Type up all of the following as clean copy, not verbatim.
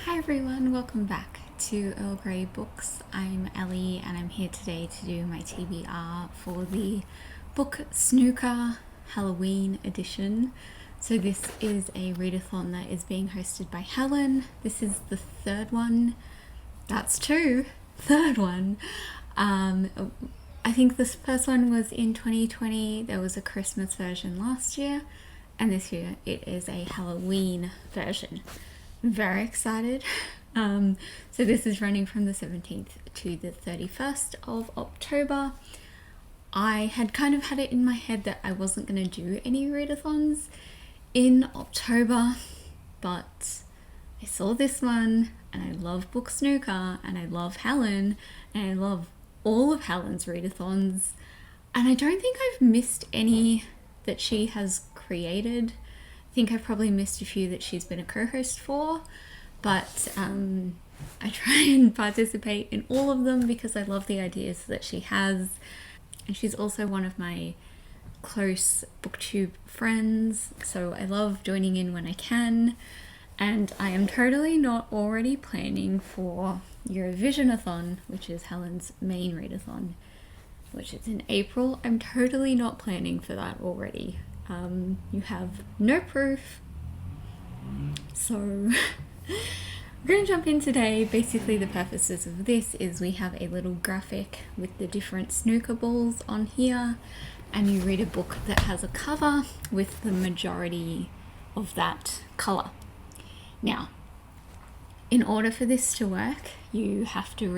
Hi everyone, welcome back to Earl Grey Books. I'm Ellie and I'm here today to do my TBR for the book Snooker Halloween edition. So this is a readathon that is being hosted by Helen. This is the third one. That's two. Third one. I think this first one was in 2020. There was a Christmas version last year, and this year it is a Halloween version. Very excited. So this is running from the 17th to the 31st of October. I had kind of had it in my head that I wasn't going to do any readathons in October, but I saw this one and I love book Snooker and I love Helen and I love all of Helen's readathons, and I don't think I've missed any that she has created. I think I've probably missed a few that she's been a co-host for, but I try and participate in all of them because I love the ideas that she has. And she's also one of my close booktube friends, so I love joining in when I can. And I am totally not already planning for Eurovisionathon, which is Helen's main readathon, which is in April. I'm totally not planning for that already. You have no proof. So we're going to jump in today. Basically the purposes of this is we have a little graphic with the different snooker balls on here, and you read a book that has a cover with the majority of that colour. Now, in order for this to work, you have to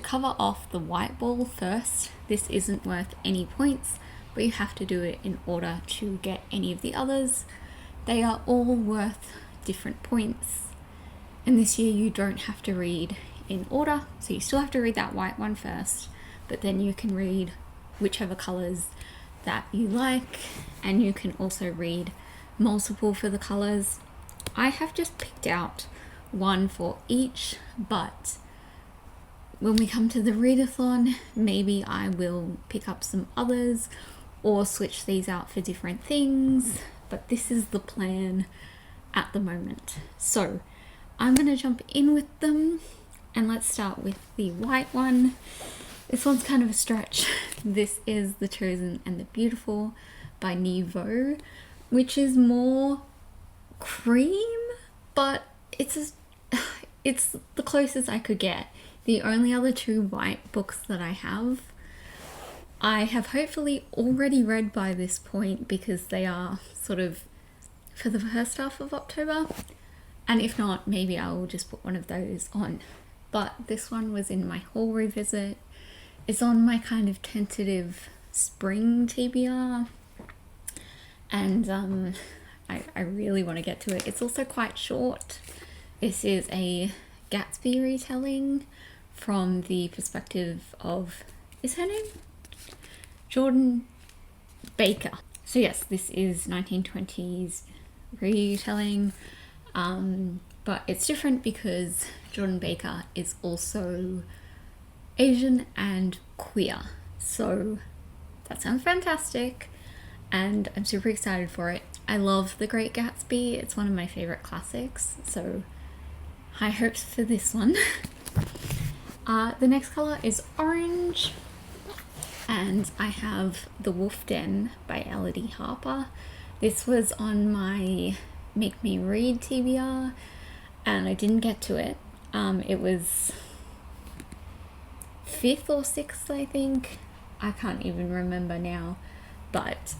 cover off the white ball first. This isn't worth any points, but you have to do it in order to get any of the others. They are all worth different points. And this year you don't have to read in order, so you still have to read that white one first, but then you can read whichever colours that you like, and you can also read multiple for the colours. I have just picked out one for each, but when we come to the readathon, maybe I will pick up some others or switch these out for different things, but this is the plan at the moment. So I'm going to jump in with them, and let's start with the white one. This one's kind of a stretch. This is The Chosen and the Beautiful by Niveau, which is more cream, but it's the closest I could get. The only other two white books that I have hopefully already read by this point because they are sort of for the first half of October, and if not, maybe I will just put one of those on. But this one was in my haul revisit. It's on my kind of tentative spring TBR, and I really want to get to it. It's also quite short. This is a Gatsby retelling from the perspective of, is her name? Jordan Baker. So yes, this is 1920s retelling, but it's different because Jordan Baker is also Asian and queer. So that sounds fantastic, and I'm super excited for it. I love The Great Gatsby. It's one of my favorite classics, so high hopes for this one. The next color is orange, and I have The Wolf Den by Elodie Harper. This was on my Make Me Read TBR, and I didn't get to it. It was 5th or 6th, I think. I can't even remember now, but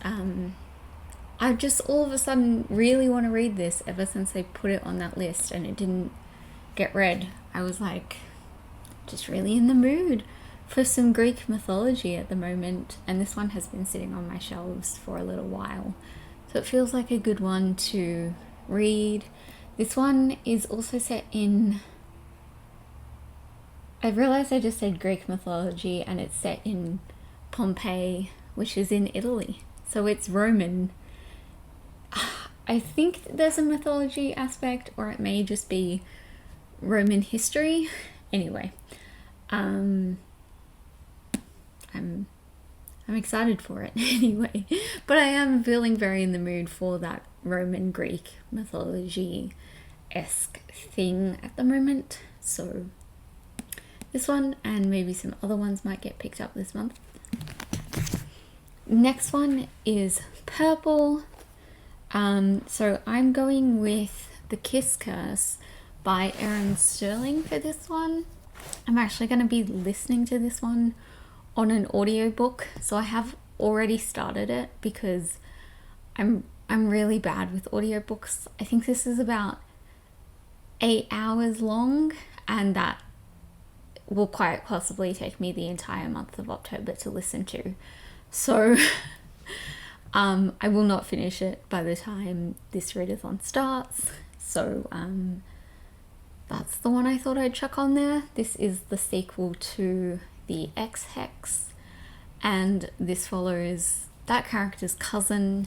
I just all of a sudden really want to read this ever since they put it on that list and it didn't get read. I was like, just really in the mood for some Greek mythology at the moment, and this one has been sitting on my shelves for a little while, so it feels like a good one to read. This one is also set in, I realized I just said Greek mythology, and it's set in Pompeii, which is in Italy, so it's Roman. I think there's a mythology aspect, or it may just be Roman history. Anyway, I'm excited for it anyway, but I am feeling very in the mood for that Roman Greek mythology-esque thing at the moment. So this one and maybe some other ones might get picked up this month. Next one is purple. So I'm going with The Kiss Curse by Erin Sterling for this one. I'm actually going to be listening to this one on an audiobook, so I have already started it because I'm really bad with audiobooks. I think this is about 8 hours long, and that will quite possibly take me the entire month of October to listen to. So I will not finish it by the time this readathon starts. So that's the one I thought I'd chuck on there. This is the sequel to the X-Hex, and this follows that character's cousin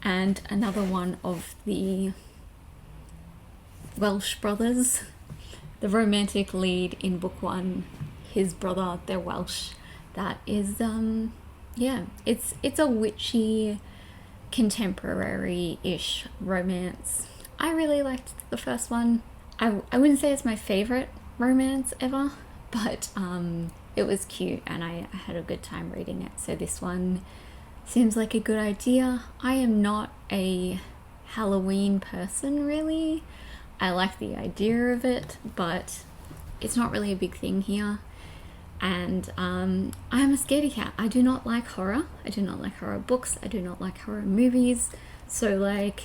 and another one of the Welsh brothers. The romantic lead in book one, his brother, they're Welsh. That is, yeah, it's a witchy, contemporary-ish romance. I really liked the first one. I wouldn't say it's my favorite romance ever, but it was cute and I had a good time reading it. So this one seems like a good idea. I am not a Halloween person really. I like the idea of it, but it's not really a big thing here. And I'm a scaredy cat. I do not like horror. I do not like horror books. I do not like horror movies. So like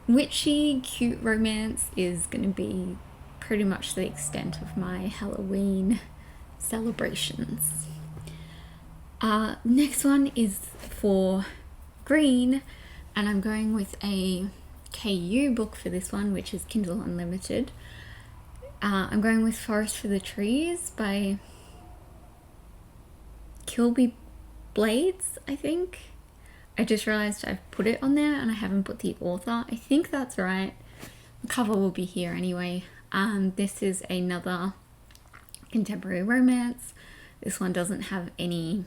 witchy, cute romance is going to be pretty much the extent of my Halloween celebrations. Next one is for green, and I'm going with a KU book for this one, which is Kindle Unlimited. I'm going with Forest for the Trees by Kilby Blades, I think. I just realized I've put it on there and I haven't put the author. I think that's right. The cover will be here anyway. This is another contemporary romance. This one doesn't have any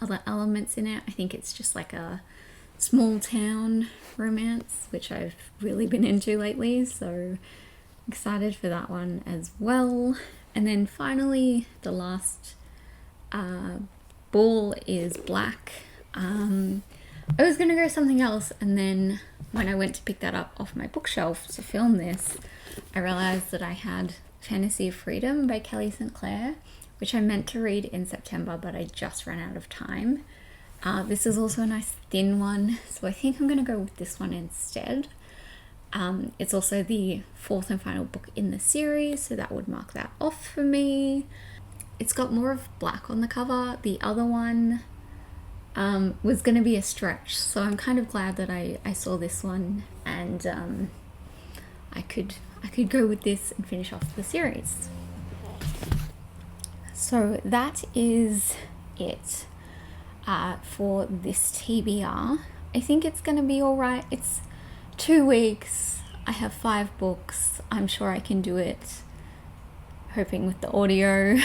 other elements in it. I think it's just like a small town romance, which I've really been into lately, so excited for that one as well. And then finally, the last ball is black. I was gonna go something else, and then when I went to pick that up off my bookshelf to film this, I realized that I had Fantasy of Freedom by Kelly St. Clair, which I meant to read in September, but I just ran out of time. This is also a nice thin one, so I think I'm gonna go with this one instead. It's also the fourth and final book in the series, so that would mark that off for me. It's got more of black on the cover. The other one was going to be a stretch, so I'm kind of glad that I saw this one, and I could go with this and finish off the series. So that is it for this TBR. I think it's going to be alright. It's 2 weeks. I have 5 books. I'm sure I can do it. Hoping with the audio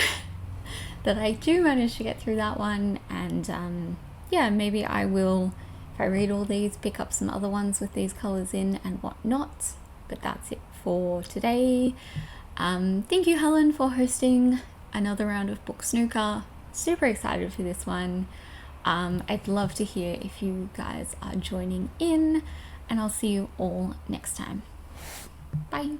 that I do manage to get through that one, and yeah, maybe I will, if I read all these, pick up some other ones with these colours in and whatnot. But that's it for today. Thank you, Helen, for hosting another round of Book Snooker. Super excited for this one. I'd love to hear if you guys are joining in, and I'll see you all next time. Bye.